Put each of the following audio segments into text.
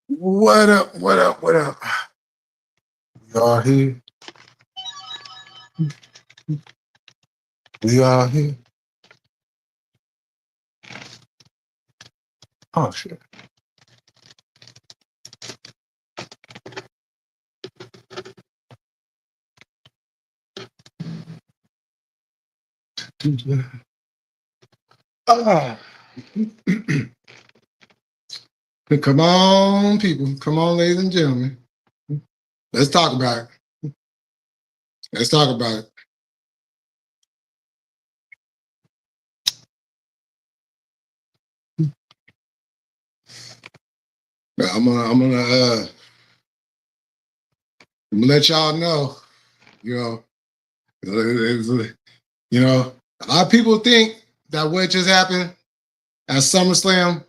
What up? What up? What up? We are here. We are here. Oh shit. Ah. Come on, people. Come on, ladies and gentlemen. Let's talk about it. Let's talk about it. I'm gonna let y'all know. You know, a lot of people think that what just happened at SummerSlam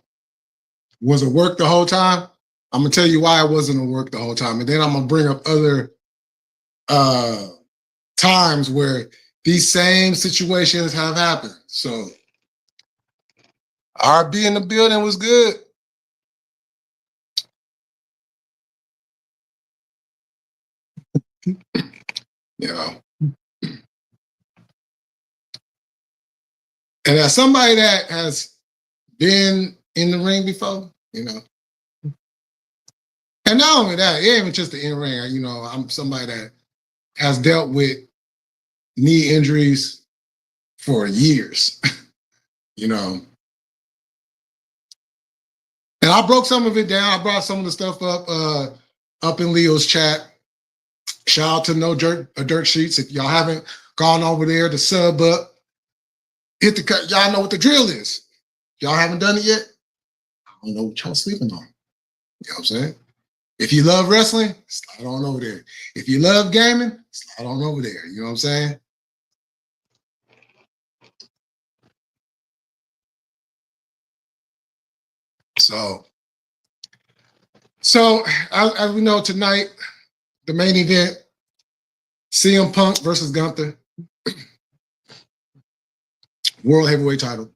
was a work the whole time. I'm gonna tell you why it wasn't a work the whole time, and then I'm gonna bring up other times where these same situations have happened. So RB in the building was good. You know. And as somebody that has been in the ring before, and not only that, it ain't even just the in ring. I'm somebody that has dealt with knee injuries for years, and I broke some of it down. I brought some of the stuff up in Leo's chat. Shout out to No Dirt Sheets. If y'all haven't gone over there to sub up, hit the cut. Y'all know what the drill is. Y'all haven't done it yet? I don't know what y'all sleeping on. You know what I'm saying? If you love wrestling, slide on over there. If you love gaming, slide on over there. You know what I'm saying? So as we know tonight, the main event, CM Punk versus Gunther, World Heavyweight title.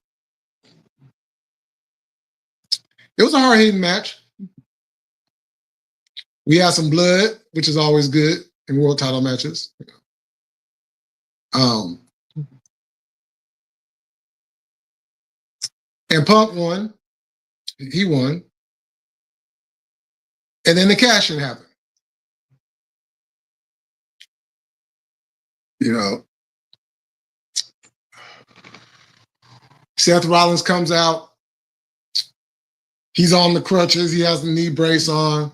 It was a hard-hitting match. We had some blood, which is always good in world title matches. And Punk won. He won. And then the cash-in happened. Seth Rollins comes out. He's on the crutches. He has the knee brace on.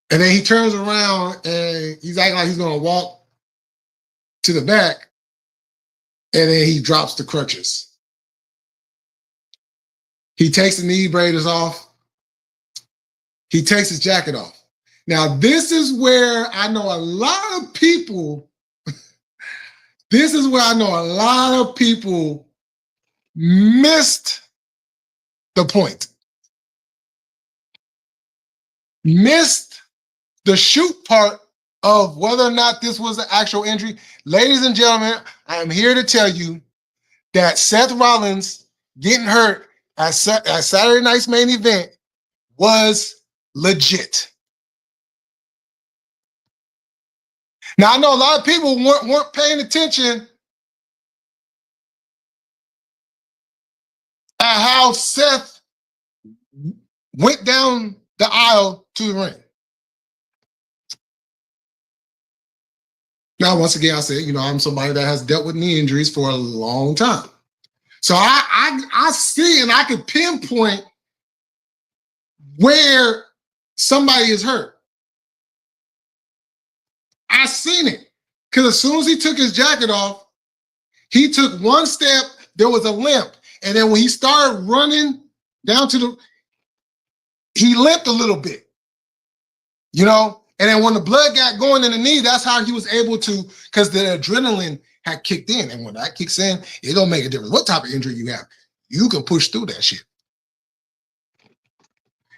And then he turns around and he's acting like he's going to walk to the back. And then he drops the crutches. He takes the knee braces off. He takes his jacket off. Now, this is where I know a lot of people, missed the point. Missed the shoot part of whether or not this was an actual injury. Ladies and gentlemen, I am here to tell you that Seth Rollins getting hurt at Saturday night's main event was legit. Now, I know a lot of people weren't paying attention at how Seth went down the aisle to the ring. Now, once again, I said, I'm somebody that has dealt with knee injuries for a long time. So I see and I can pinpoint where somebody is hurt. I seen it. Because as soon as he took his jacket off, he took one step, there was a limp. And then when he started running down he limped a little bit. And then when the blood got going in the knee, that's how he was able to, because the adrenaline had kicked in. And when that kicks in, it don't make a difference what type of injury you have. You can push through that shit.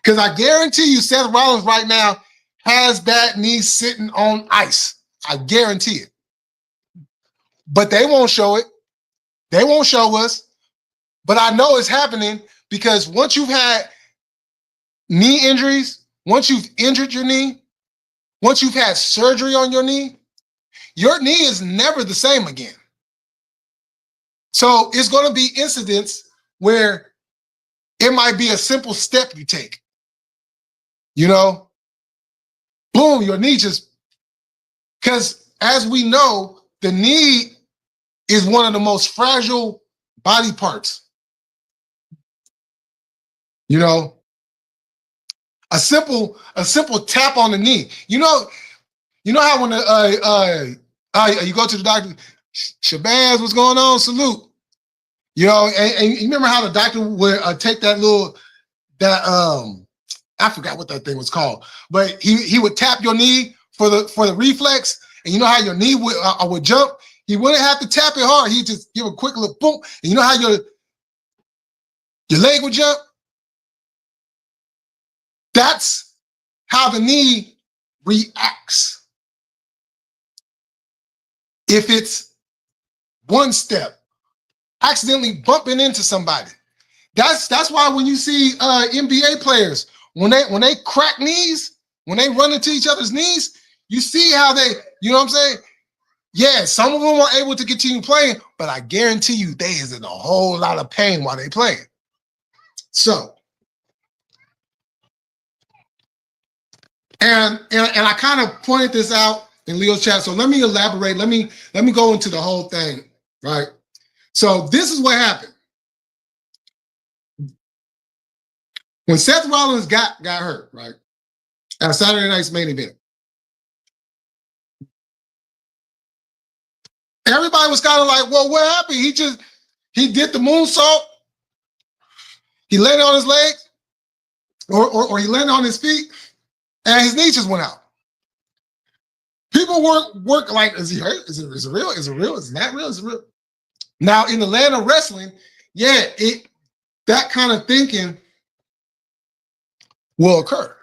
Because I guarantee you, Seth Rollins right now has that knee sitting on ice. I guarantee it. But they won't show it. They won't show us. But I know it's happening because once you've had knee injuries, once you've injured your knee, once you've had surgery on your knee is never the same again. So it's going to be incidents where it might be a simple step you take. You know, boom, your knee just, because as we know, the knee is one of the most fragile body parts. You know, a simple tap on the knee. You know how when you go to the doctor, Shabazz, what's going on? Salute. You know, and you remember how the doctor would take that I forgot what that thing was called, but he would tap your knee for the reflex, and you know how your knee would jump. He wouldn't have to tap it hard. He'd just give a quick little boom, and you know how your leg would jump. That's how the knee reacts. If it's one step, accidentally bumping into somebody. That's why when you see NBA players, when they crack knees, when they run into each other's knees, you see how they, you know what I'm saying? Yeah, some of them are able to continue playing, but I guarantee you they is in a whole lot of pain while they playing. So, and I kind of pointed this out in Leo's chat. So let me elaborate. Let me go into the whole thing, right? So this is what happened. When Seth Rollins got hurt, right, at Saturday night's main event, everybody was kind of like, well, what happened? He did the moonsault. He landed on his legs, or he landed on his feet, and his knee just went out. People work like, is he hurt? Is it real? Is it real? Is it not real? Is it real? Now, in the land of wrestling, yeah, that kind of thinking will occur.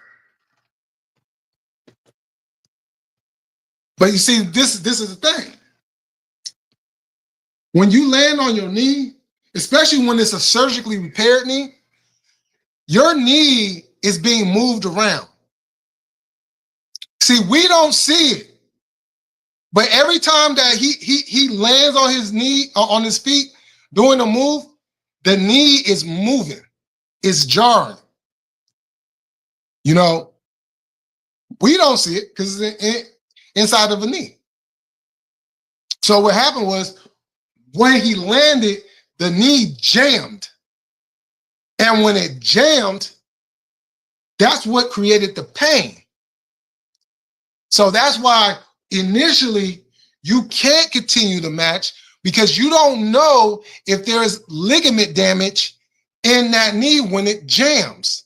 But you see, this is the thing. When you land on your knee, especially when it's a surgically repaired knee, your knee is being moved around. See, we don't see it. But every time that he lands on his knee, on his feet, doing a move, the knee is moving. It's jarring. You know, we don't see it because it's inside of a knee. So what happened was when he landed, the knee jammed. And when it jammed, that's what created the pain. So that's why initially you can't continue the match because you don't know if there is ligament damage in that knee when it jams.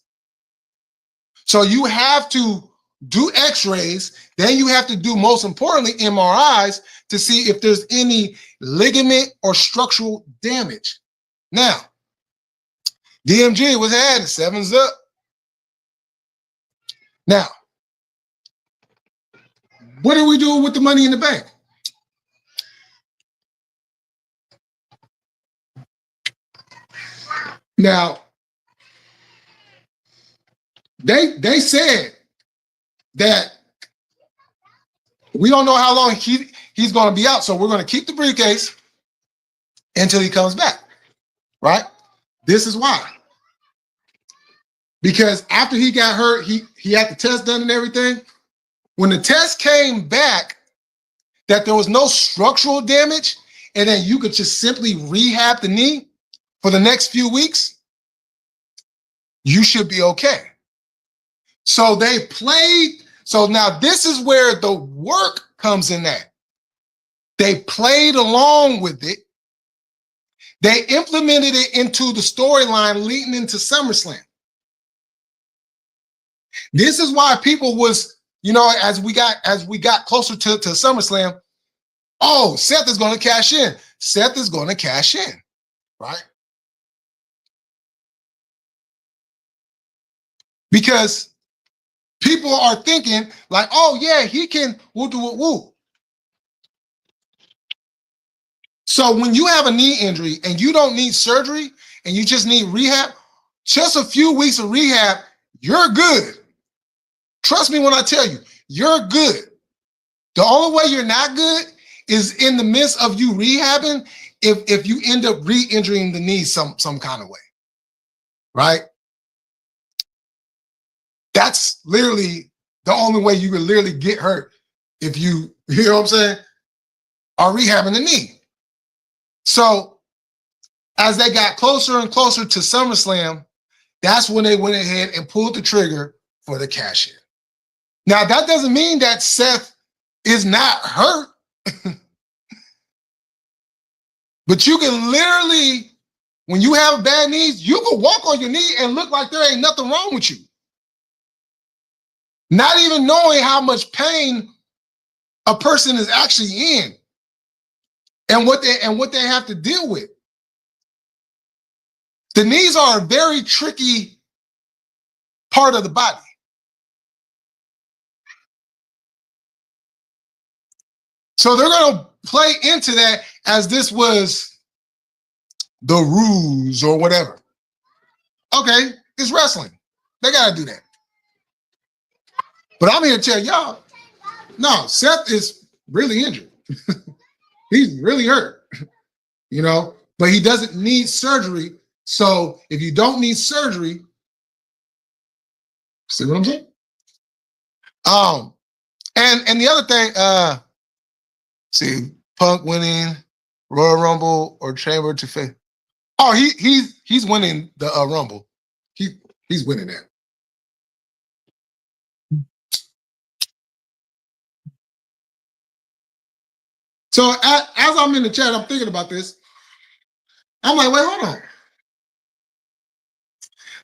So you have to do x-rays, then you have to do, most importantly, MRIs to see if there's any ligament or structural damage. Now, DMG was added, 7's up. Now, what are we doing with the money in the bank? Now, they said that we don't know how long he's going to be out, so we're going to keep the briefcase until he comes back, right? This is why. Because after he got hurt, he had the test done and everything. When the test came back that there was no structural damage and then you could just simply rehab the knee for the next few weeks, you should be okay. So they played. So now this is where the work comes in at. They played along with it. They implemented it into the storyline leading into SummerSlam. This is why people was, you know, as we got closer to SummerSlam, oh, Seth is going to cash in. Seth is going to cash in, right? Because people are thinking like, oh yeah, he can, we'll do it, woo. So when you have a knee injury and you don't need surgery and you just need rehab, just a few weeks of rehab, you're good. Trust me when I tell you, you're good. The only way you're not good is in the midst of you rehabbing if you end up re-injuring the knee some kind of way, right? That's literally the only way you can literally get hurt if you know what I'm saying, are rehabbing the knee. So as they got closer and closer to SummerSlam, that's when they went ahead and pulled the trigger for the cash in. Now, that doesn't mean that Seth is not hurt, but you can literally, when you have bad knees, you can walk on your knee and look like there ain't nothing wrong with you. Not even knowing how much pain a person is actually in and what they have to deal with. The knees are a very tricky part of the body. So they're going to play into that as this was the ruse or whatever. Okay, it's wrestling. They got to do that. But I'm here to tell y'all, no, Seth is really injured. He's really hurt, you know, but he doesn't need surgery. So if you don't need surgery, see what I'm saying? And the other thing, see, Punk winning Royal Rumble or Chamber to face. Oh, he's winning the Rumble. He's winning that. So as I'm in the chat, I'm thinking about this. I'm like, wait, hold on.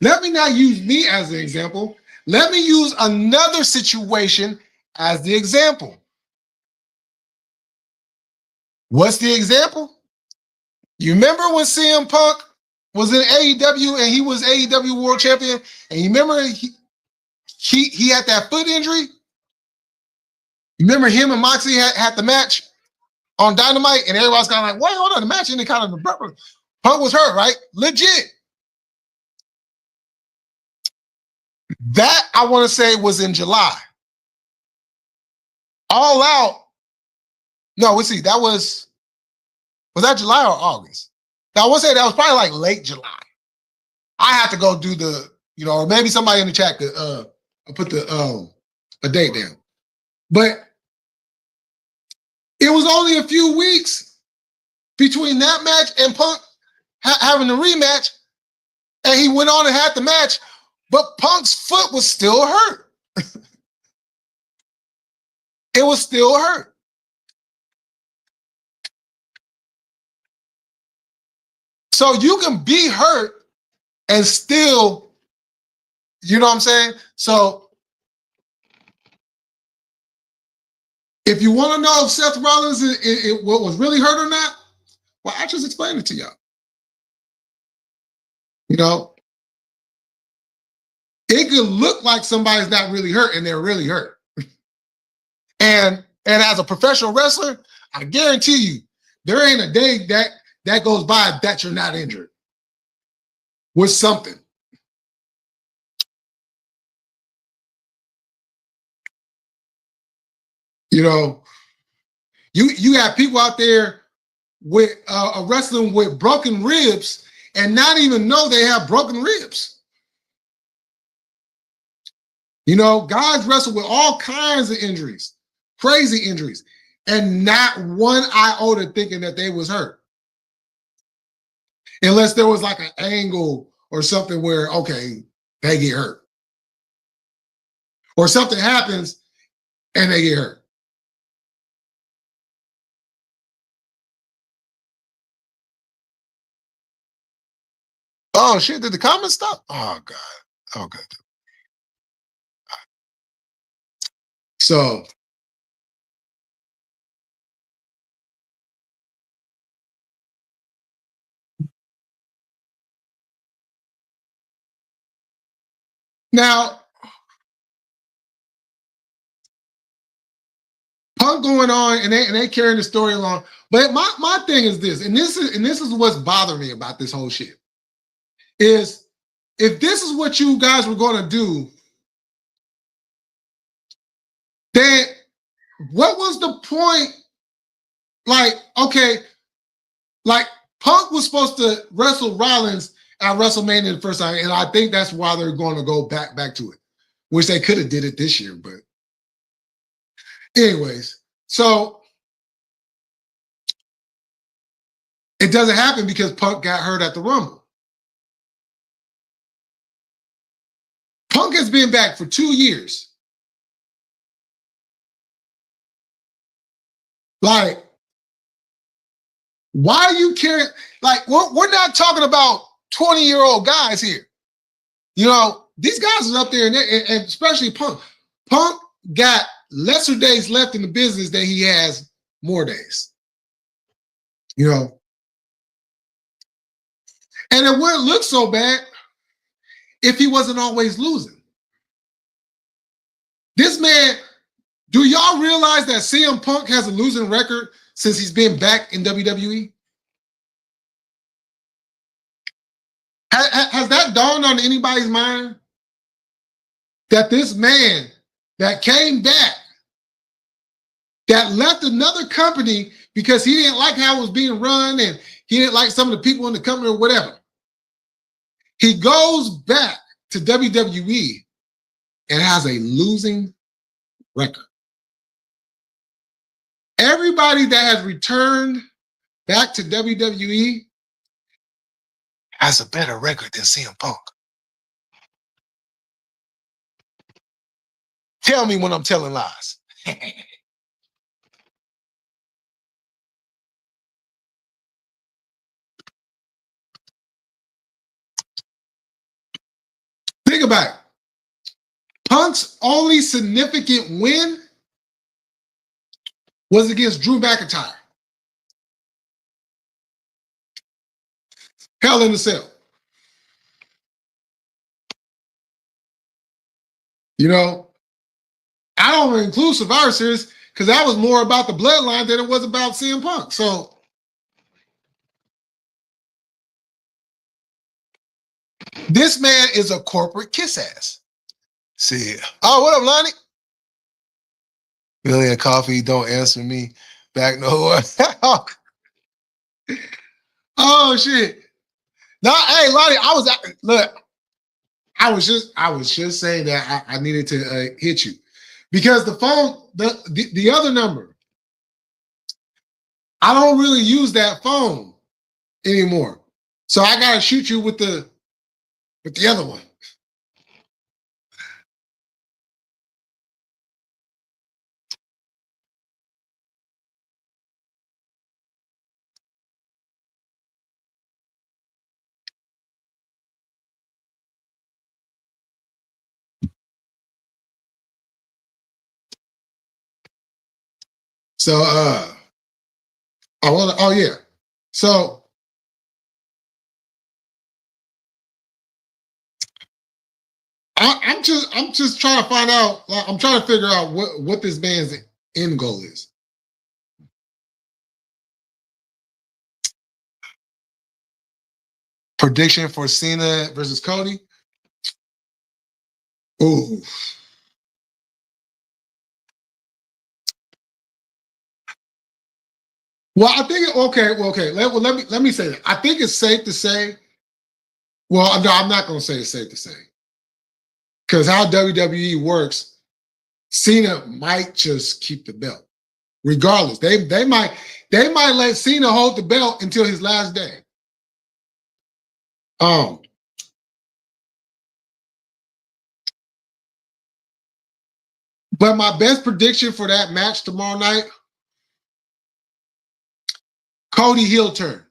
Let me not use me as an example. Let me use another situation as the example. What's the example? You remember when CM Punk was in AEW and he was AEW World Champion, and you remember he had that foot injury? You remember him and Moxley had the match on Dynamite, and everybody's kind of like, wait, hold on, the match ended kind of abruptly. Punk was hurt, right? Legit. That, I want to say, was in July. All Out. No, let's see. That was that July or August? Now, I want to say that was probably like late July. I have to go do the, or maybe somebody in the chat could put the a date down. But it was only a few weeks between that match and Punk having the rematch, and he went on and had the match, but Punk's foot was still hurt. It was still hurt. So you can be hurt and still, you know what I'm saying? So if you want to know if Seth Rollins was really hurt or not, well, I just explained it to y'all. It could look like somebody's not really hurt and they're really hurt. And as a professional wrestler, I guarantee you, there ain't a day that goes by that you're not injured with something. You have people out there with wrestling with broken ribs and not even know they have broken ribs. Guys wrestle with all kinds of injuries, crazy injuries, and not one iota thinking that they was hurt. Unless there was like an angle or something where, okay, they get hurt. Or something happens and they get hurt. Oh, shit, did the comments stop? Oh, God. Oh, God. So, now, Punk going on and they carrying the story along. But my thing is this, and this is what's bothering me about this whole shit, is if this is what you guys were going to do, then what was the point? Like, okay, like Punk was supposed to wrestle Rollins at WrestleMania the first time, and I think that's why they're going to go back to it, which they could have did it this year, but anyways, so it doesn't happen because Punk got hurt at the Rumble. Punk has been back for 2 years. Like, why are you caring? Like, we're not talking about 20-year-old guys here. You know, these guys are up there, and especially Punk. Punk got lesser days left in the business than he has more days. You know, and it wouldn't look so bad if he wasn't always losing. This man, do y'all realize that CM Punk has a losing record since he's been back in WWE? Has that dawned on anybody's mind? That this man that came back, that left another company because he didn't like how it was being run and he didn't like some of the people in the company or whatever. He goes back to WWE and has a losing record. Everybody that has returned back to WWE has a better record than CM Punk. Tell me when I'm telling lies. Think about it. Punk's only significant win was against Drew McIntyre. Hell in a Cell. You know, I don't include Survivor Series because that was more about the bloodline than it was about CM Punk. So, this man is a corporate kiss ass. See, oh, what up, Lonnie? Million Coffee, don't answer me back no more. Oh shit. No, hey Lonnie, I was just saying that I needed to hit you because the phone, the other number, I don't really use that phone anymore. So I gotta shoot you with the other one. So oh yeah. So I'm just trying to find out, I'm trying to figure out what this man's end goal is. Prediction for Cena versus Cody. Ooh. Well, I think okay. Let me say that. I think it's safe to say. Well, no, I'm not going to say it's safe to say because how WWE works, Cena might just keep the belt, regardless. They might let Cena hold the belt until his last day. But my best prediction for that match tomorrow night, Cody heel turn.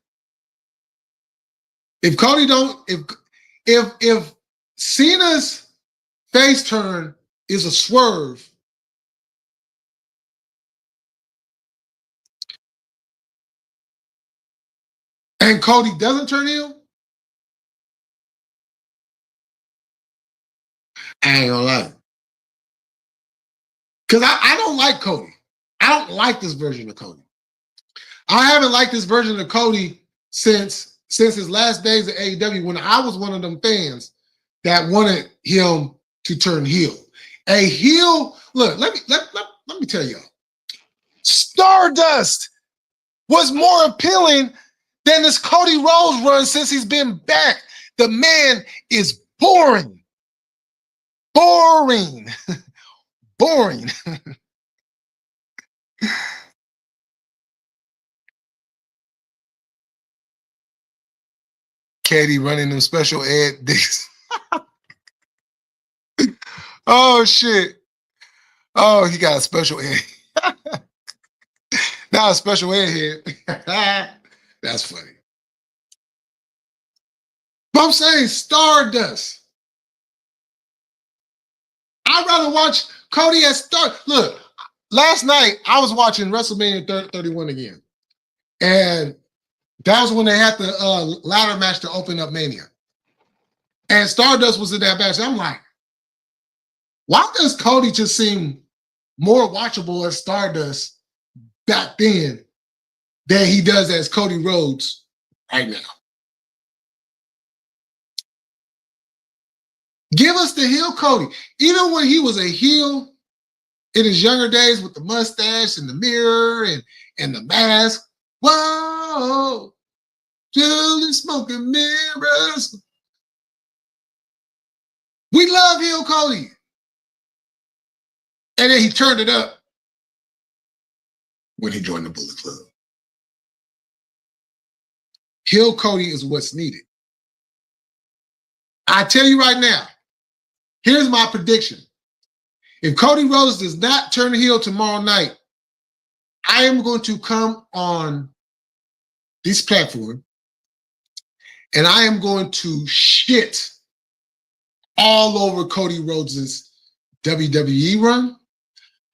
If Cody don't, if Cena's face turn is a swerve, and Cody doesn't turn heel, I ain't gonna lie. Because I don't like Cody. I don't like this version of Cody. I haven't liked this version of Cody since his last days at AEW when I was one of them fans that wanted him to turn heel. A heel, look, let me tell y'all. Stardust was more appealing than this Cody Rhodes run since he's been back. The man is boring. Boring. Boring. Katie running them special ed dicks. Oh, shit. Oh, he got a special ed. Now a special ed head. That's funny. But I'm saying Stardust. I'd rather watch Cody as Star. Look, last night I was watching WrestleMania 31 again. And that was when they had the ladder match to open up Mania. And Stardust was in that match. I'm like, why does Cody just seem more watchable as Stardust back then than he does as Cody Rhodes right now? Give us the heel Cody. Even when he was a heel in his younger days with the mustache and the mirror and the mask. Whoa, Julie smoking mirrors. We love heel Cody. And then he turned it up when he joined the Bullet Club. Heel Cody is what's needed. I tell you right now, here's my prediction. If Cody Rhodes does not turn heel tomorrow night, I am going to come on this platform and I am going to shit all over Cody Rhodes' WWE run.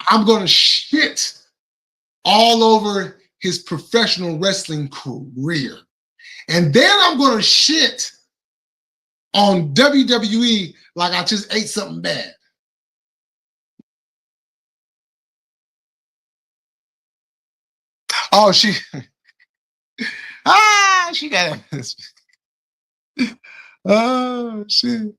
I'm going to shit all over his professional wrestling career. And then I'm going to shit on WWE like I just ate something bad. Oh, she got it. Oh, shit.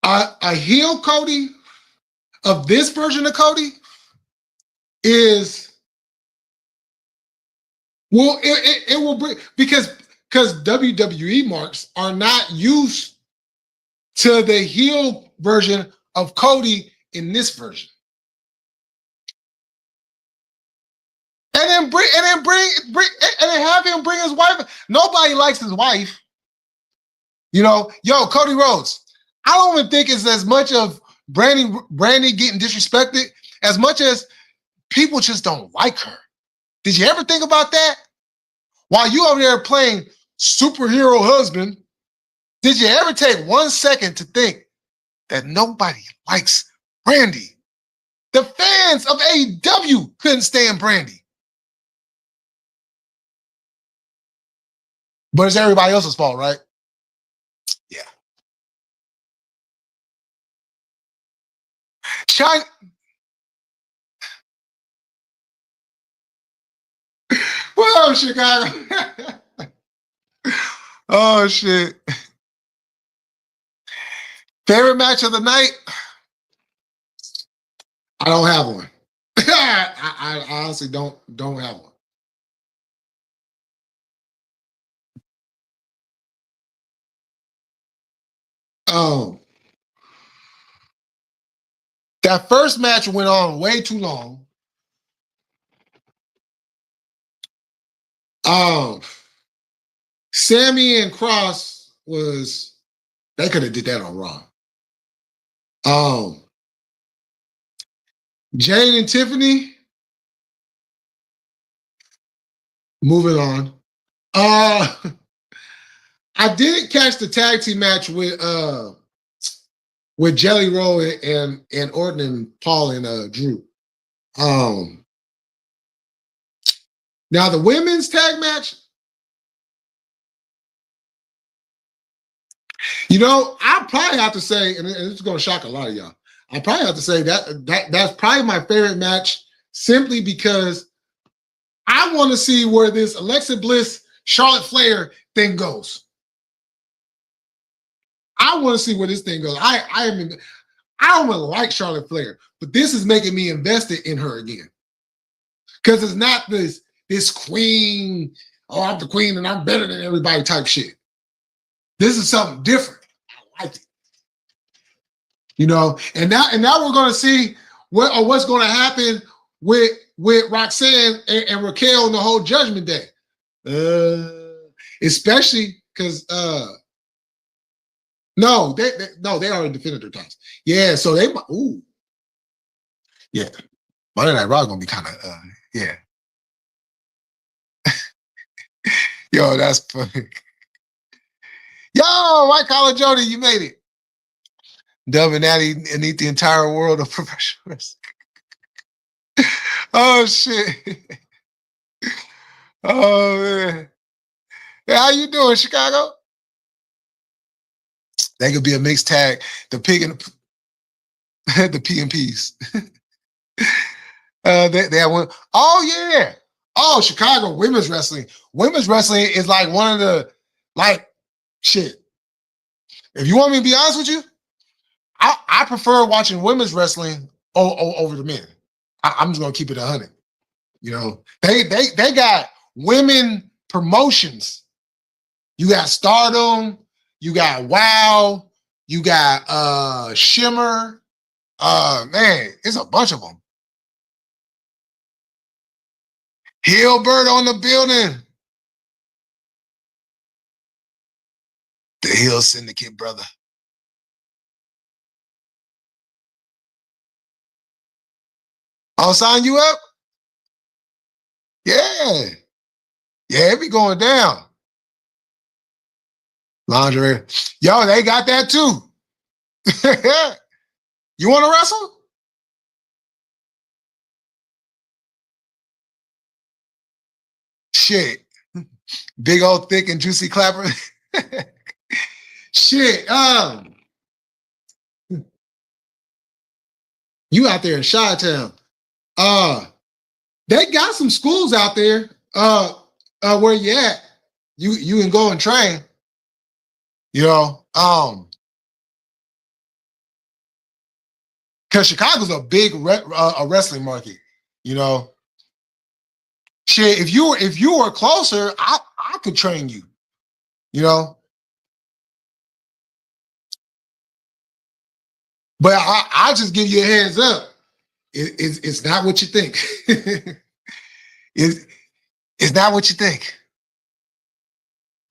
A heel Cody of this version of Cody is, well, it will bring, because WWE marks are not used to the heel version of Cody in this version. And then have him bring his wife. Nobody likes his wife. You know, yo, Cody Rhodes. I don't even think it's as much of Brandy getting disrespected as much as people just don't like her. Did you ever think about that? While you over there playing superhero husband, did you ever take 1 second to think that nobody likes Brandy? The fans of AEW couldn't stand Brandy. But it's everybody else's fault, right? Yeah. China. What up, Chicago? Oh, shit. Favorite match of the night? I don't have one. I honestly don't have one. That first match went on way too long. Sammy and Cross they could have did that on Raw. Jane and Tiffany, moving on. I didn't catch the tag team match with Jelly Roll and Orton and Paul and Drew. Now the women's tag match, You know, I probably have to say, and it's going to shock a lot of y'all. I probably have to say that's probably my favorite match, simply because I want to see where this Alexa Bliss Charlotte Flair thing goes. I want to see where this thing goes. I don't really like Charlotte Flair, but this is making me invested in her again. Because it's not this queen, oh, I'm the queen and I'm better than everybody type shit. This is something different. I like it. You know, and now we're going to see what's going to happen with Roxanne and Raquel and the whole Judgment Day. Especially because no, they already defended their titles. Yeah, so they yeah. Monday Night Raw gonna be kind of yeah. Yo, that's funny. Yo, White Collar Jody, you made it. Dub and Natty beneath the entire world of professional wrestling. Oh shit. Oh man. Hey, how you doing, Chicago? They could be a mixed tag. The pig and the P and P's. They have one. Oh yeah. Oh, Chicago women's wrestling. Women's wrestling is like one of the shit. If you want me to be honest with you, I prefer watching women's wrestling over the men. I'm just gonna keep it 100. You know, they got women promotions. You got Stardom, you got Wow, you got Shimmer. Man, it's a bunch of them. Hilbert on the building. The Hill Syndicate, brother. I'll sign you up? Yeah. Yeah, it be going down. Lingerie. Yo, they got that too. You want to wrestle? Shit. Big old thick and juicy clapper. Shit. You out there in Chi-Town. They got some schools out there. Where you at? You can go and train. You know, because Chicago's a big wrestling market. You know, shit. If you were closer, I could train you. You know, but I just give you a heads up. It's not what you think. It's not what you think.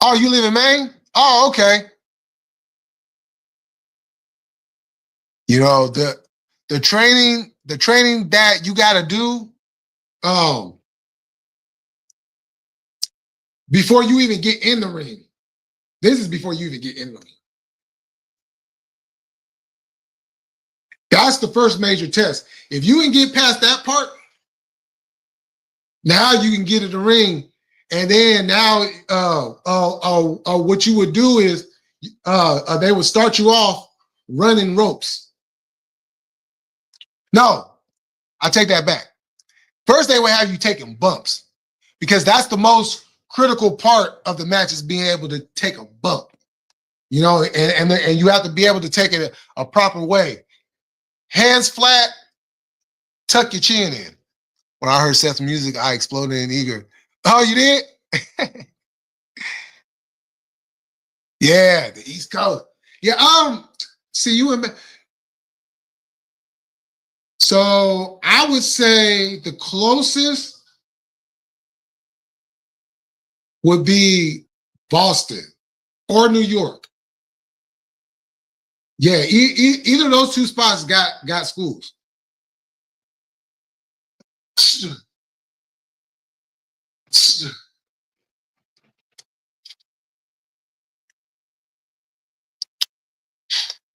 Oh, you live in Maine? Oh, okay. You know, the training that you gotta do before you even get in the ring. This is before you even get in the ring. That's the first major test. If you can get past that part, now you can get in the ring. And then now what you would do is they would start you off running ropes. No, I take that back. First, they would have you taking bumps, because that's the most critical part of the match, is being able to take a bump. You know, and you have to be able to take it a proper way. Hands flat, tuck your chin in. When I heard Seth's music, I exploded in eager. Oh, you did? Yeah, the East Coast. Yeah, see you in. So I would say the closest would be Boston or New York. Yeah, either of those two spots got schools.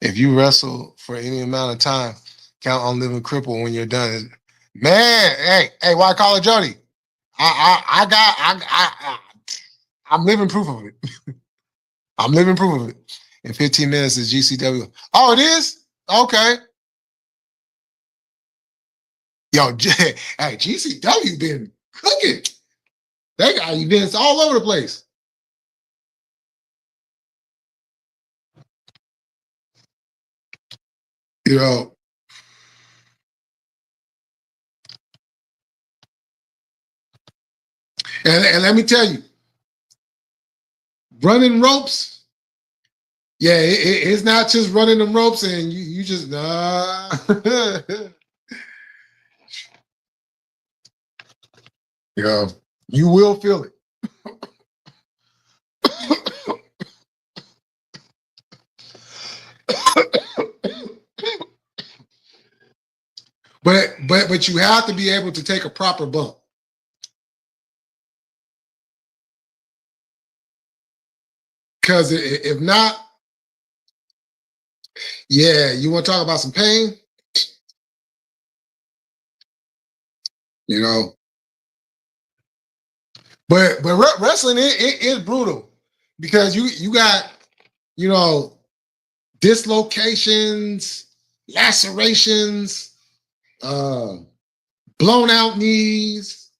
If you wrestle for any amount of time, count on living crippled when you're done. Man, hey, White Collar Jody, I'm living proof of it. I'm living proof of it. In 15 minutes is GCW. Oh, it is? Okay. Yo, hey, GCW been cooking. They got events all over the place. You know, and let me tell you, running ropes, yeah, it's not just running them ropes and you just, nah. You know, you will feel it. But you have to be able to take a proper bump. Because if not, yeah, you want to talk about some pain? You know, but wrestling it is brutal because you got, you know, dislocations, lacerations, blown out knees,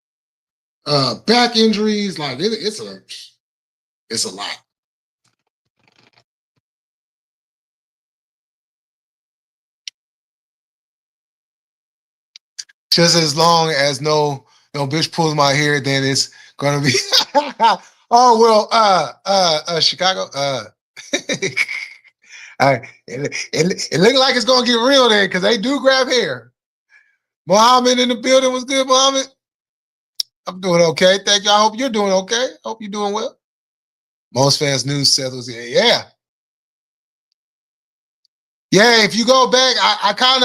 back injuries. Like it's a lot. Just as long as no bitch pulls my hair, then it's gonna be. Oh well, Chicago. It looked like it's gonna get real there because they do grab hair. Muhammad in the building was good, Muhammad. I'm doing okay. Thank you. I hope you're doing okay. Hope you're doing well. Most fans knew Seth was here. Yeah. Yeah, if you go back, I kind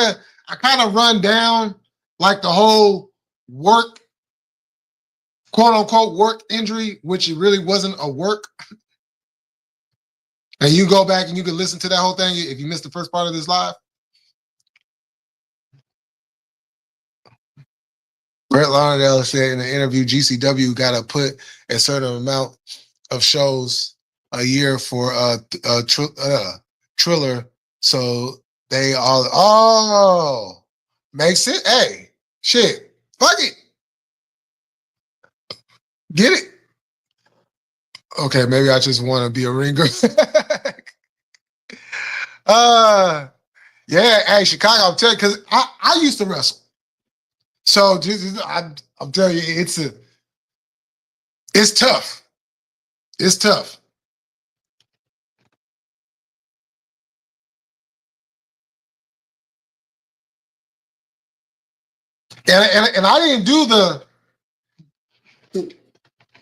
of run down like the whole work, quote unquote, work injury, which it really wasn't a work. And you go back and you can listen to that whole thing if you missed the first part of this live. Brett Lauderdale said in the interview, GCW got to put a certain amount of shows a year for Triller, so they all makes it. Hey, shit, fuck it, get it. Okay, maybe I just want to be a ringer. Yeah, hey, Chicago, I'm telling you, because I used to wrestle. So I'm telling you, it's tough. It's tough. And I didn't do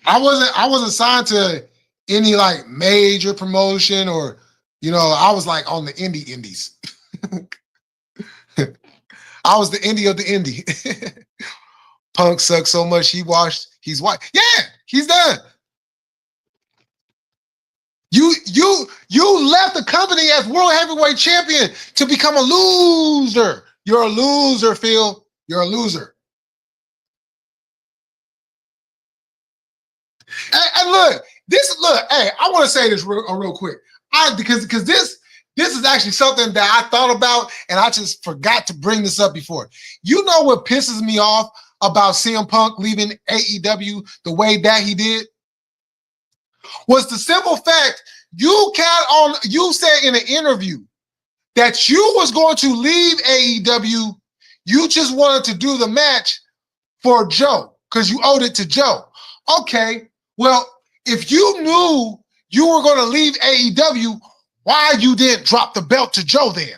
I wasn't signed to any like major promotion or I was like on the indies. I was the indie of the indie. Punk sucks so much he's white. Yeah, he's done. You left the company as world heavyweight champion to become a loser. You're a loser, Phil. You're a loser. And look, hey, I want to say this real quick. Because this is actually something that I thought about and I just forgot to bring this up before. You know what pisses me off about CM Punk leaving AEW the way that he did? Was the simple fact you said in an interview that you was going to leave AEW. You just wanted to do the match for Joe because you owed it to Joe. Okay, well, if you knew you were going to leave AEW, why you didn't drop the belt to Joe then?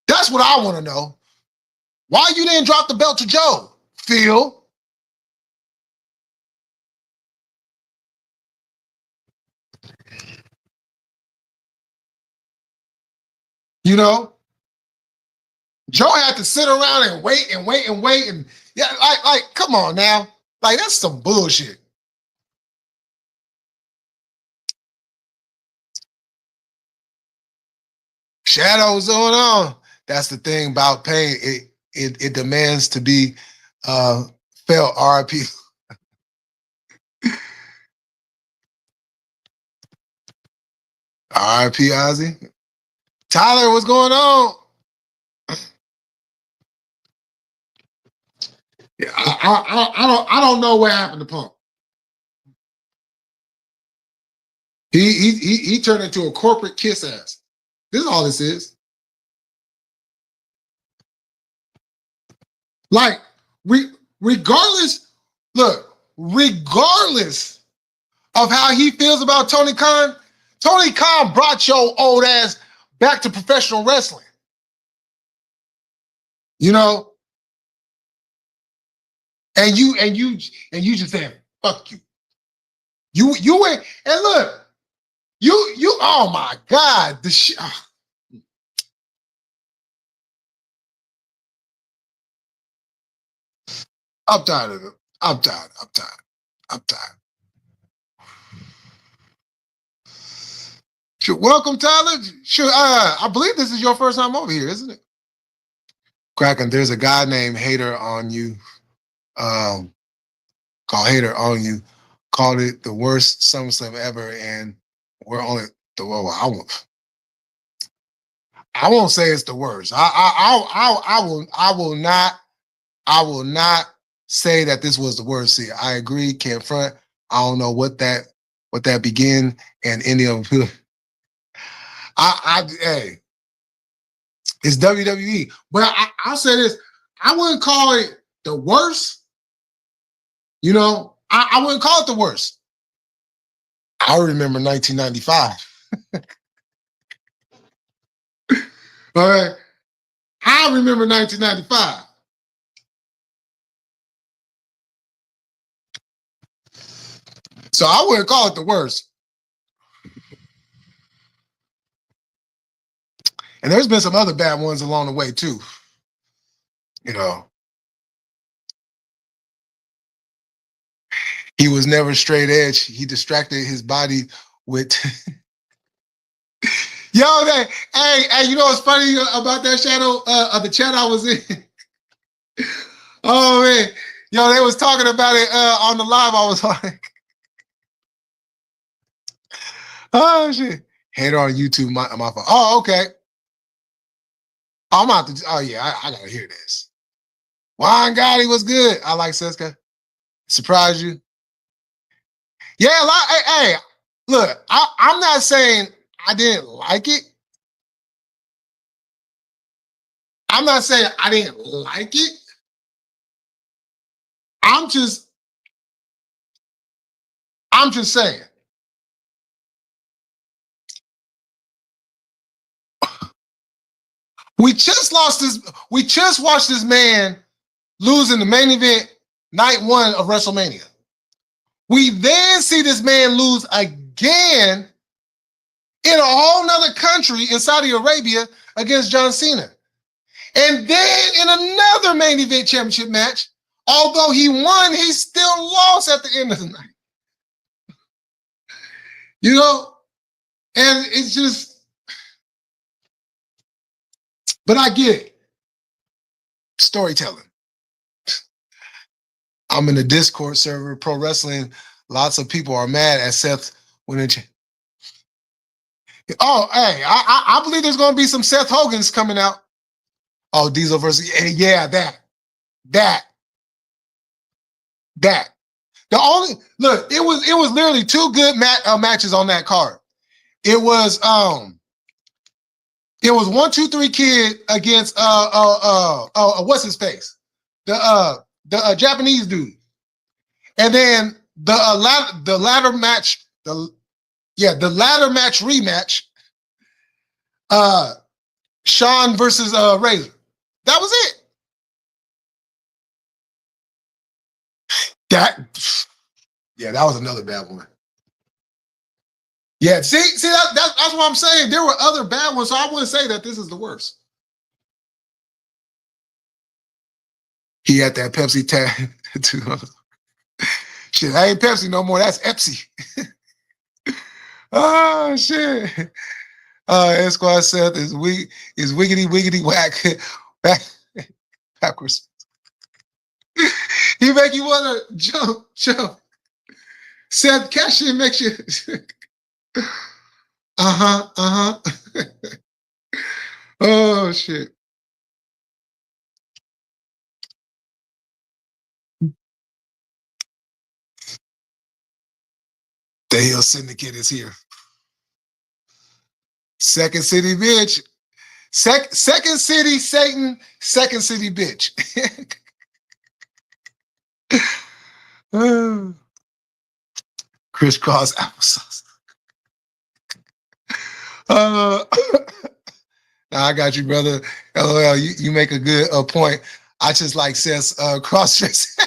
That's what I want to know. Why you didn't drop the belt to Joe, Phil? You know, Joe had to sit around and wait and wait and wait and yeah, like, come on now, like that's some bullshit. Shadows going on. That's the thing about pain. It demands to be Fell RIP. RIP Ozzy. Tyler, what's going on? Yeah, I don't know what happened to Punk. He turned into a corporate kiss ass. This is all this is. Like, regardless of how he feels about Tony Khan brought your old ass back to professional wrestling. You know? And you just said, fuck you. You went, and look, you, oh my God, the shit. I'm tired of it. I'm tired. Sure, welcome, Tyler. Sure, I believe this is your first time over here, isn't it? Kraken, there's a guy named Hater on you, called Hater on you, called it the worst SummerSlam ever, and we're only the well. I won't say it's the worst. I will not say that this was the worst. See, I agree, can't front. I don't know what that began, and any of them. Hey, it's WWE. But I'll say this: I wouldn't call it the worst. You know, I wouldn't call it the worst. I remember 1995. All right, I remember 1995. So I wouldn't call it the worst. And there's been some other bad ones along the way too. You know, he was never straight edge. He distracted his body with. Yo, hey, you know what's funny about that shadow of the chat I was in? Oh man, yo, they was talking about it on the live. I was like, oh shit, hater on YouTube, my phone. Oh, okay. I'm about to. Oh yeah, I gotta hear this. Juan Gotti was good. I like Seska. Surprised you? Yeah, hey, look, I'm not saying I didn't like it. I'm not saying I didn't like it. I'm just saying. We just watched this man lose in the main event night one of WrestleMania. We then see this man lose again in a whole nother country in Saudi Arabia against John Cena. And then in another main event championship match, although he won, he still lost at the end of the night. You know? And it's just, but I get it. Storytelling. I'm in the Discord server, pro wrestling. Lots of people are mad at Seth winning. Oh, hey, I believe there's going to be some Seth Hogan's coming out. Oh, Diesel versus, yeah, that. The only, look, it was literally two good matches on that card. It was 1, 2, 3 Kid against what's his face? The Japanese dude. And then the ladder match, the ladder match rematch, Shawn versus Razor. That was it. That was another bad one. Yeah, see, that's what I'm saying. There were other bad ones, so I wouldn't say that this is the worst. He had that Pepsi tattoo. Shit, I ain't Pepsi no more. That's Epsi. Oh shit. Esquire Seth is wiggity whack backwards. He make you want to jump. Seth, cash in makes you. Uh-huh. Oh, shit. The Hill Syndicate is here. Second City bitch. Second City Satan. Second City bitch. Crisscross applesauce. Nah, I got you, brother. LOL, you make a good point. I just like Seth's cross-dress.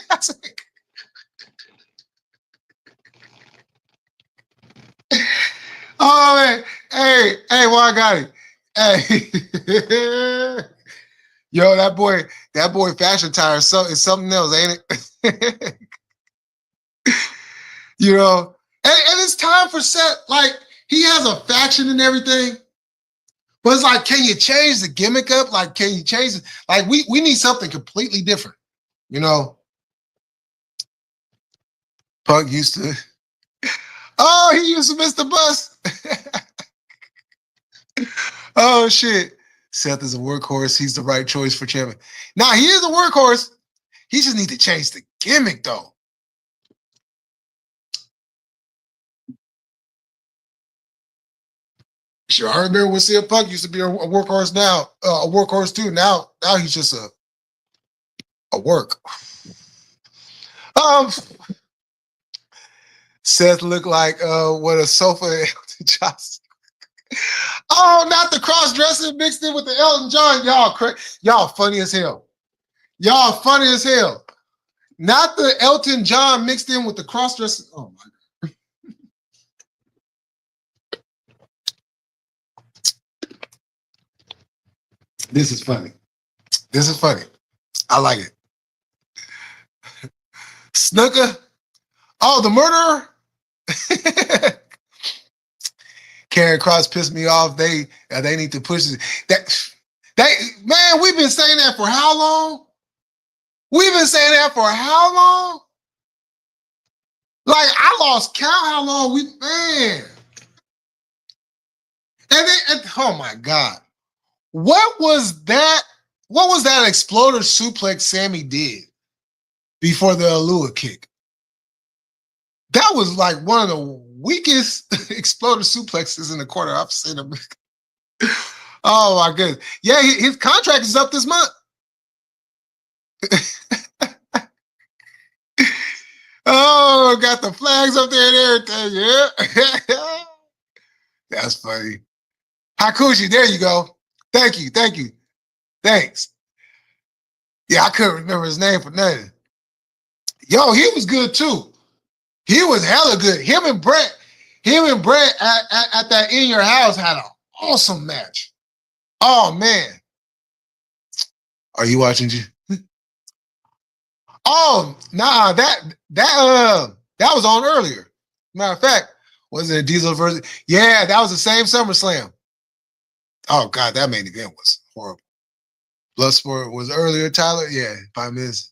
Oh, man. Hey, well, I got it. Hey. Yo, that boy fashion tire is something else, ain't it? You know, and it's time for Seth. Like, he has a faction and everything, but it's like, can you change the gimmick up? Like, can you change it? Like, we need something completely different, you know? Punk used to, oh, he used to miss the bus. Oh, shit. Seth is a workhorse. He's the right choice for champion. Now, he is a workhorse. He just need to change the gimmick, though. Sure, I remember when CM Punk used to be a workhorse. Now, a workhorse too. Now he's just a work. Seth looked like what a sofa. Oh, not the cross dressing mixed in with the Elton John. Y'all funny as hell. Y'all funny as hell. Not the Elton John mixed in with the cross dressing. Oh my God. This is funny. This is funny. I like it. Snooker. Oh, the murderer. Karen Cross pissed me off. They need to push it. Man, we've been saying that for how long? We've been saying that for how long? Like, I lost count how long man. And oh my God. What was that? What was that exploder suplex Sammy did before the Alua kick? That was like one of the weakest exploder suplexes in the quarter I've seen him. Oh my goodness. Yeah, his contract is up this month. Oh, got the flags up there and everything. Yeah. That's funny. Hakushi, there you go. Thank you. Thanks. Yeah, I couldn't remember his name for nothing. Yo, he was good too. He was hella good. Him and Brett at that In Your House had an awesome match. Oh man. Are you watching? Oh, nah, that was on earlier. Matter of fact, was it a Diesel version? Yeah, that was the same SummerSlam. Oh God, that main event was horrible. Bloodsport was earlier, Tyler. Yeah, 5 minutes.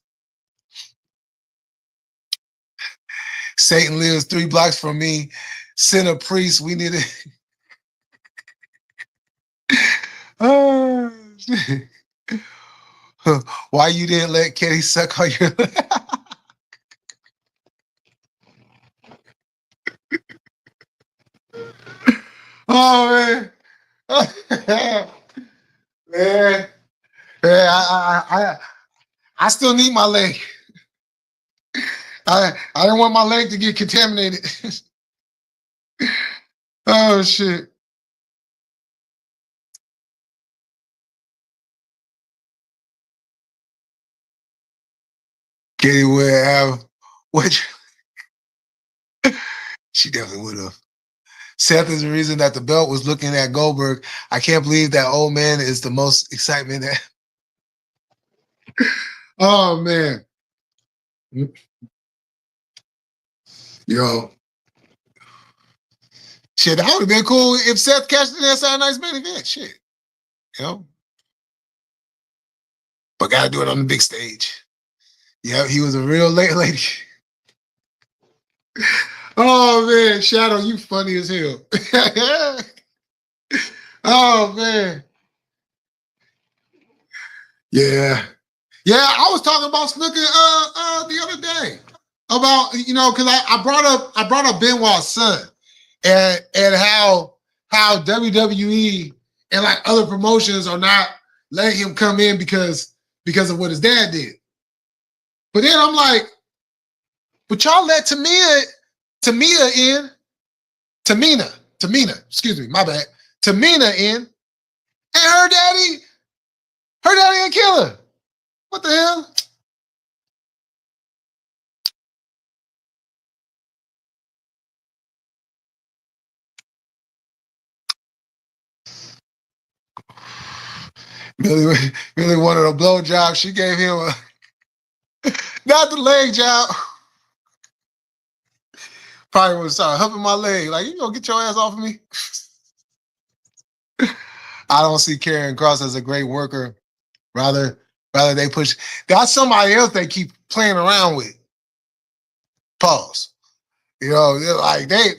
Satan lives 3 blocks from me. Send a priest. We need it. Oh, why you didn't let Kenny suck on your Oh man. Man. I still need my leg. I didn't want my leg to get contaminated. Oh shit. Katie would have which she definitely would have. Seth is the reason that the belt was looking at Goldberg. I can't believe that old man is the most excitement. Oh man. Yo. Shit, that would have been cool if Seth cashed in that Saturday Night's main event. Shit. You know? But gotta do it on the big stage. Yeah, he was a real lady. Oh man, Shadow, you funny as hell. Oh man. Yeah. Yeah, I was talking about snooker the other day. About, because I brought up Benoit's son and how WWE and like other promotions are not letting him come in because of what his dad did. But then I'm like, but y'all let Tamina in, Tamina, excuse me, my bad. Tamina in, and her daddy ain't kill her. What the hell? Billy, Billy wanted a blow job. She gave him not the leg job. Probably would have started humping my leg. Like, you gonna get your ass off of me? I don't see Karrion Kross as a great worker. Rather they push. That's somebody else they keep playing around with. Pause. Like they.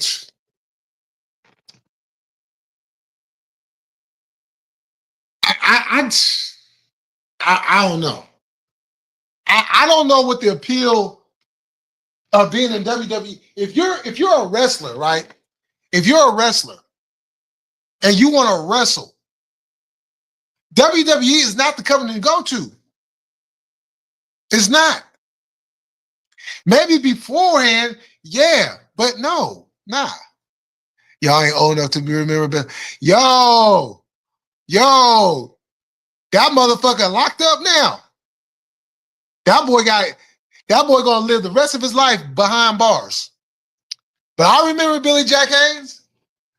I don't know. I don't know what the appeal of being in WWE. If you're a wrestler, right? If you're a wrestler and you want to wrestle, WWE is not the company to go to. It's not. Maybe beforehand, yeah, but no, nah. Y'all ain't old enough to be remembered. Yo, that motherfucker locked up now. That boy gonna live the rest of his life behind bars. But I remember Billy Jack Haynes.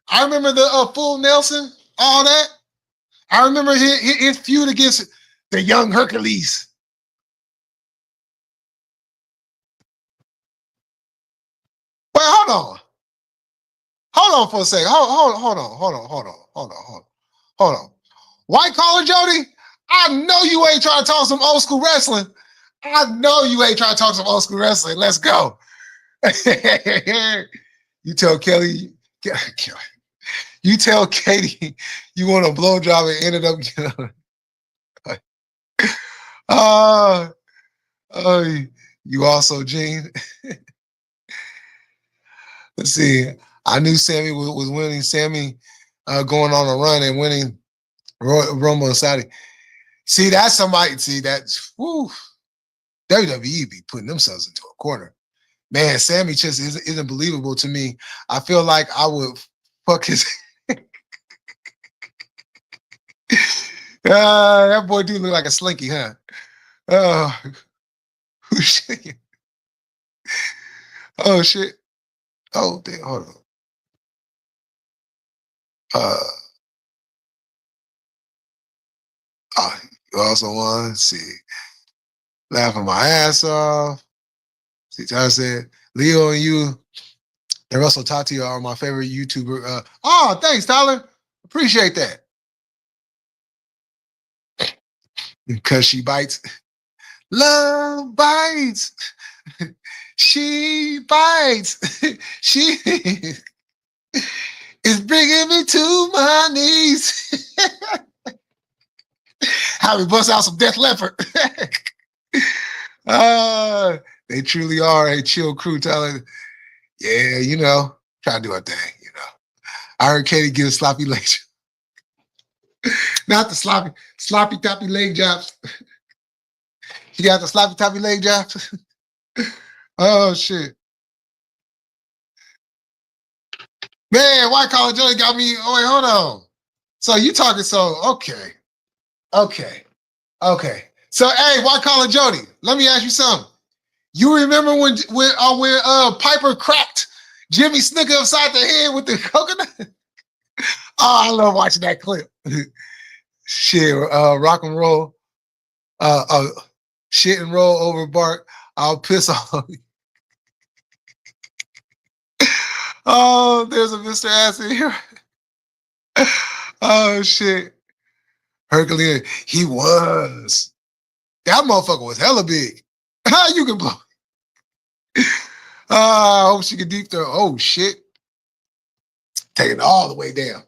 I remember the Full Nelson, all that. I remember his feud against the young Hercules. Wait, hold on. Hold on for a second. Hold on. White Collar Jody, I know you ain't trying to talk some old school wrestling. I know you ain't trying to talk some old school wrestling. Let's go. You tell Kelly, you tell Katie you want a blowjob and ended up getting you also, Gene. Let's see. I knew Sammy was winning. Sammy going on a run and winning Rumble and Saudi. See, that's somebody. See, that's WWE be putting themselves into a corner. Man, Sammy just isn't believable to me. I feel like I would fuck his. That boy do look like a slinky, huh? Oh, shit. Oh shit. Oh damn. Hold on. You also won. Let's see. Laughing my ass off. See, Tyler said, Leo and you and Russell Tati are my favorite YouTuber. Thanks, Tyler. Appreciate that. Because she bites. Love bites. She bites. She is bringing me to my knees. How we bust out some Def Leppard. They truly are a chill crew, Tyler. Yeah, try to do our thing, I heard Katie give a sloppy leg job. Not the sloppy toppy leg jobs. She got the sloppy toppy leg jobs. Oh shit. Man, White Collar Joey got me. Oh wait, hold on. So you talking okay. So hey, White Collar Jody, let me ask you something. You remember when Piper cracked Jimmy Snuka upside the head with the coconut? Oh, I love watching that clip. Shit, rock and roll, shit and roll over Bart. I'll piss off. Oh, there's a Mr. Ass in here. Oh shit. Hercules, he was. That motherfucker was hella big. How you can blow? I hope she can deep throw. Oh shit. Taking it all the way down.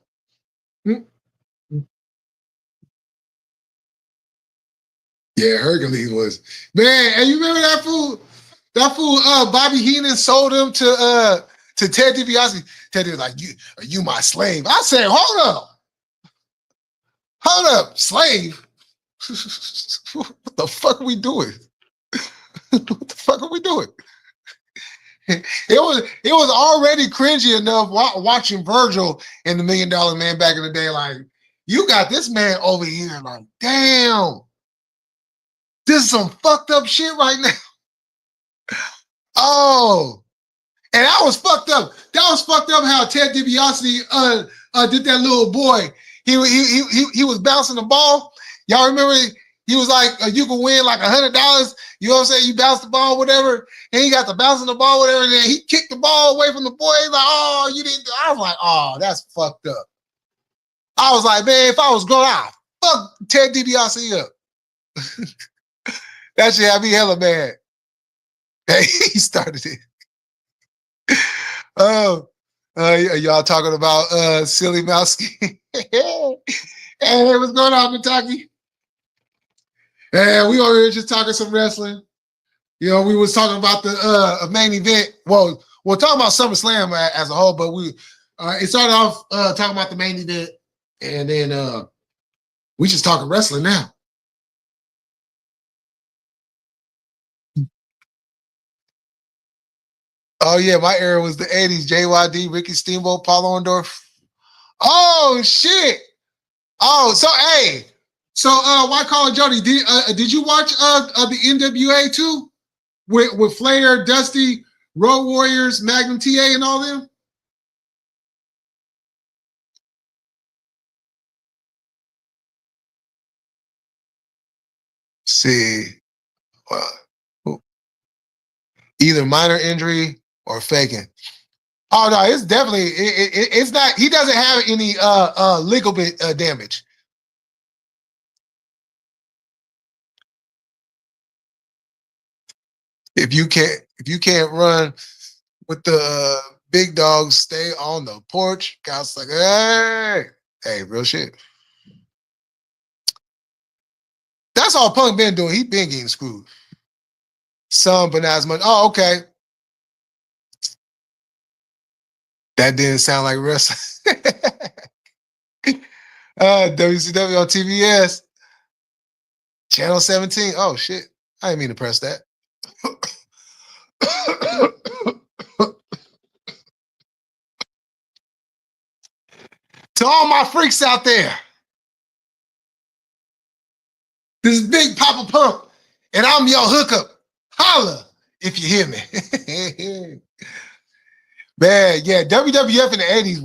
Yeah, Hercules was. Man, and you remember that fool? That fool Bobby Heenan sold him to Ted DiBiase. Ted was like, are you my slave? I said, hold up, slave. What the fuck are we doing? What the fuck are we doing? It was already cringy enough watching Virgil in the $1 Million Man back in the day. Like, you got this man over here, like, damn, this is some fucked up shit right now. Oh, and that was fucked up. That was fucked up how Ted DiBiase did that little boy. He was bouncing the ball. Y'all remember? He was like, you can win like $100. You know what I'm saying? You bounce the ball, whatever. And he got the bouncing the ball, whatever. And then he kicked the ball away from the boy. He's like, oh, you didn't. I was like, oh, that's fucked up. I was like, man, if I was grown, I'd fuck Ted DiBiase up. That shit had me hella mad. Hey, he started it. Y'all talking about Silly Mousky? Hey, what's going on, Kentucky? And we over here just talking some wrestling. You know, we was talking about the main event. Well, we're talking about SummerSlam as a whole, but it started off talking about the main event, and then we just talking wrestling now. Oh yeah, my era was the 80s. JYD, Ricky Steamboat, Paulo Orndorff. Oh shit. Oh, so hey. So White Collar Jody, did you watch the NWA too? With Flair, Dusty, Road Warriors, Magnum TA, and all them? See. Either minor injury or faking. Oh no, it's definitely it's not. He doesn't have any ligament damage. If you can't run with the big dogs, stay on the porch. God's like, hey, real shit. That's all Punk been doing. He been getting screwed. Some, but not as much. Oh, okay. That didn't sound like wrestling. WCW on TBS. Channel 17. Oh, shit. I didn't mean to press that. To all my freaks out there, this is Big Papa Pump, and I'm your hookup. Holla if you hear me. Man, yeah, WWF in the 80s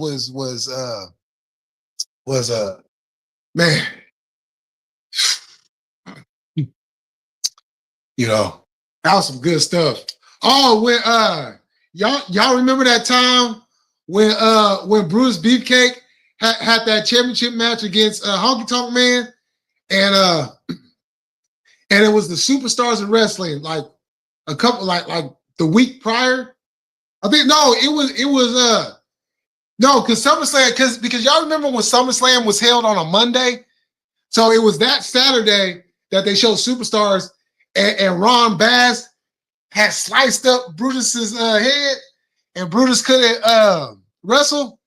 was man. You know, that was some good stuff. Oh, when y'all remember that time when Bruce Beefcake had that championship match against Honky Tonk Man, and it was the Superstars of Wrestling, like a couple like the week prior. I think no, it was no, because SummerSlam, because y'all remember when SummerSlam was held on a Monday, so it was that Saturday that they showed Superstars, and Ron Bass had sliced up Brutus's head, and Brutus couldn't wrestle.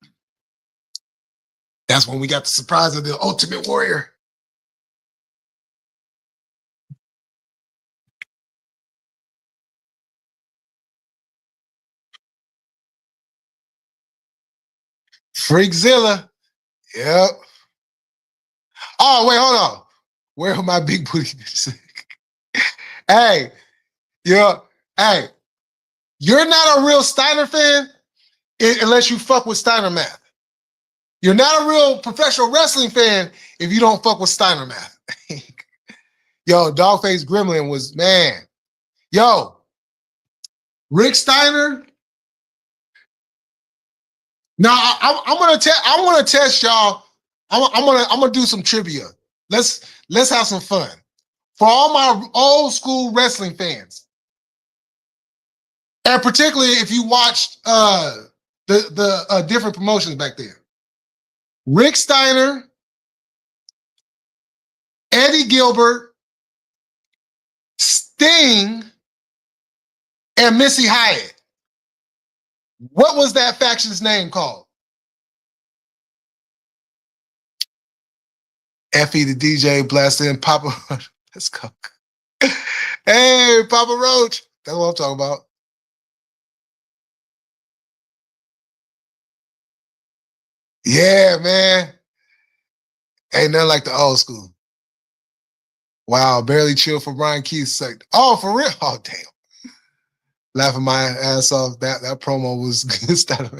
That's when we got the surprise of the Ultimate Warrior. Freakzilla. Yep. Oh, wait, hold on. Where are my big booty bitches? Hey, hey, you're not a real Steiner fan unless you fuck with Steiner math. You're not a real professional wrestling fan if you don't fuck with Steiner math. Yo, Dogface Gremlin was, man. Yo, Rick Steiner. Now I'm gonna test y'all. I'm gonna do some trivia. Let's have some fun. For all my old school wrestling fans, And particularly if you watched the different promotions back then. Rick Steiner, Eddie Gilbert, Sting, and Missy Hyatt. What was that faction's name called? Effie the DJ, blasting Papa. Let's go. Hey, Papa Roach. That's what I'm talking about. Yeah, man. Ain't nothing like the old school. Wow, barely chill for Brian Keith. Oh, for real? Oh, damn. Laughing my ass off. That promo was good stuff.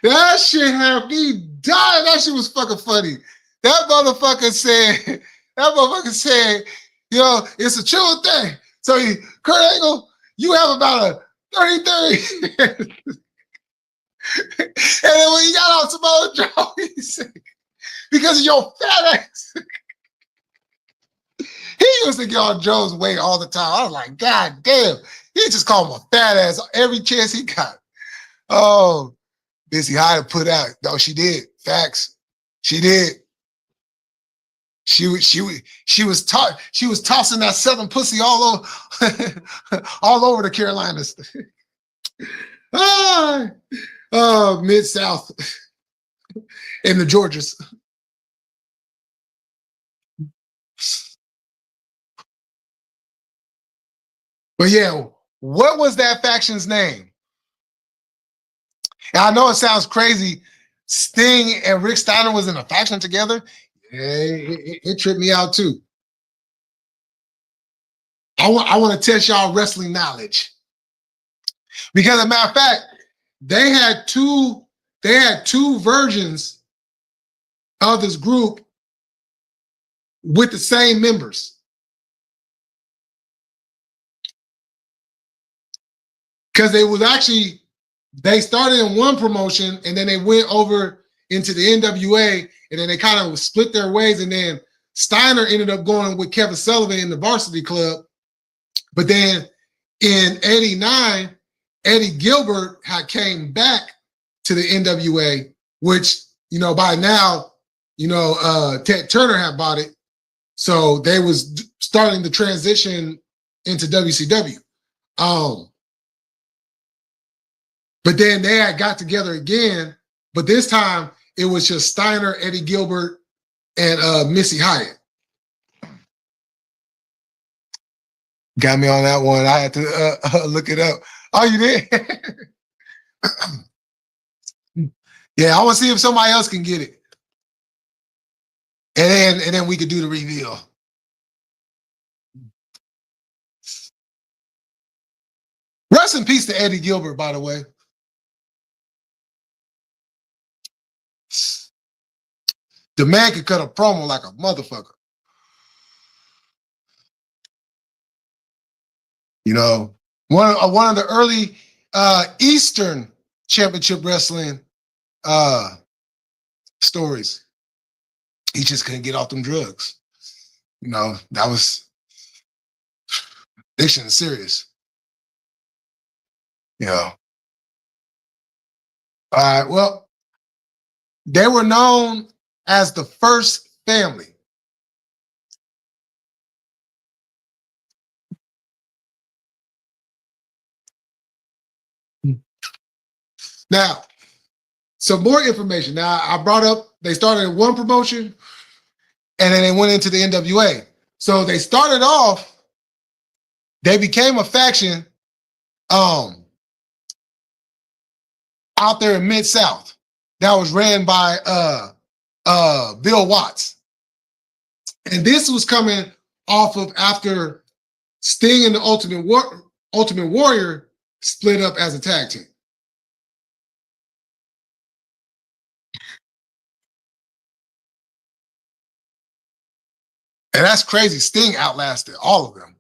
That shit had me dying. That shit was fucking funny. That motherfucker said, it's a chill thing. So Kurt Angle, you have about a 30-30. And then when he got on Samoa Joe, he said, because of your fat ass. He used to get on Joe's way all the time. I was like, God damn. He just called him a fat ass every chance he got. Oh, Missy Hyatt put out. No, she did. Facts. She did. She was tossing that southern pussy all over all over the Carolinas. Mid-South and the Georgias. But yeah, what was that faction's name? And I know it sounds crazy. Sting and Rick Steiner was in a faction together. It tripped me out too. I want to test y'all wrestling knowledge. Because as a matter of fact, they had two versions of this group with the same members. Because they started in one promotion and then they went over into the NWA and then they kind of split their ways, and then Steiner ended up going with Kevin Sullivan in the Varsity Club. But then in '89, Eddie Gilbert had came back to the NWA, which, by now, Ted Turner had bought it. So they was starting the transition into WCW. But then they had got together again, but this time it was just Steiner, Eddie Gilbert, and Missy Hyatt. Got me on that one. I had to look it up. Oh, you did? Yeah, I want to see if somebody else can get it. And then we could do the reveal. Rest in peace to Eddie Gilbert, by the way. The man could cut a promo like a motherfucker. One of the early Eastern Championship Wrestling stories. He just couldn't get off them drugs. That was addiction is serious. All right, well, they were known as the First Family. Now, some more information. Now, I brought up, they started in one promotion, and then they went into the NWA. So they started off, they became a faction out there in Mid-South that was ran by Bill Watts. And this was coming off of after Sting and the Ultimate Warrior split up as a tag team. And that's crazy. Sting outlasted all of them.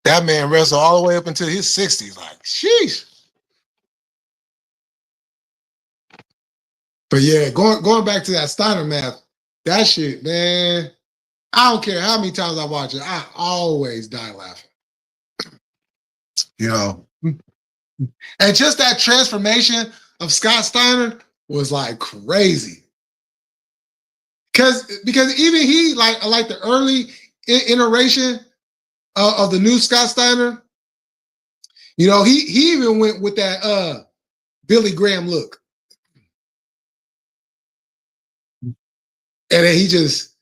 That man wrestled all the way up until his 60s. Like, sheesh. But yeah, going back to that Steiner math, that shit, man. I don't care how many times I watch it, I always die laughing. You know. And just that transformation of Scott Steiner was like crazy. Because even he, like the early iteration of the new Scott Steiner, you know, he even went with that Billy Graham look. And then he just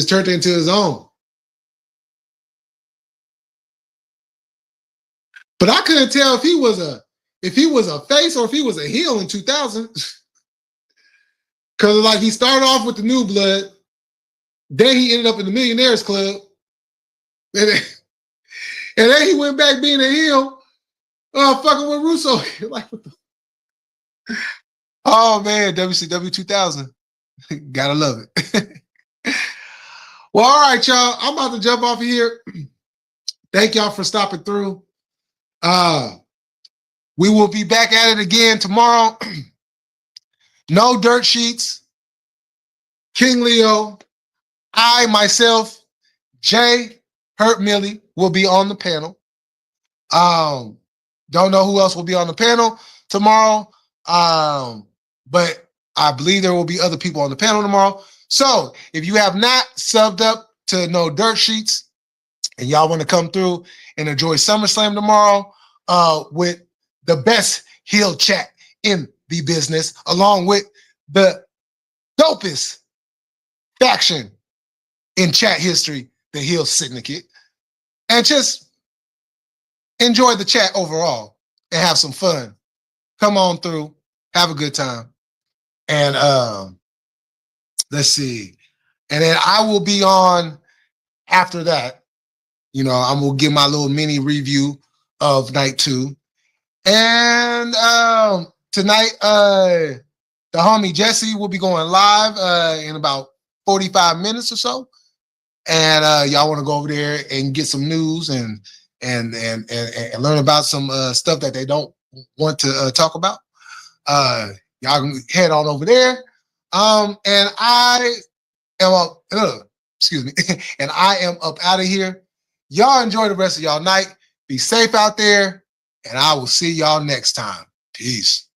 turned it into his own. But I couldn't tell if he was a face or if he was a heel in 2000. Because like he started off with the New Blood, then he ended up in the Millionaires Club, and then he went back being a heel, fucking with Russo. Like, what the... Oh man, WCW 2000, gotta love it. Well, all right, y'all. I'm about to jump off of here. Thank y'all for stopping through. We will be back at it again tomorrow. No dirt sheets. King Leo, I, myself, Jay, Hurt Millie will be on the panel. Don't know who else will be on the panel tomorrow. But I believe there will be other people on the panel tomorrow. So if you have not subbed up to No Dirt Sheets and y'all want to come through and enjoy SummerSlam tomorrow with the best heel chat in the business, along with the dopest faction in chat history, the Heel Syndicate, and just enjoy the chat overall and have some fun. Come on through, have a good time. And let's see. And then I will be on after that. You know, I'm gonna give my little mini review of night 2. And tonight, the homie Jesse will be going live in about 45 minutes or so. And y'all want to go over there and get some news and learn about some stuff that they don't want to talk about. Y'all can head on over there. And I am up, excuse me, and I am up out of here. Y'all enjoy the rest of y'all night. Be safe out there, and I will see y'all next time. Peace.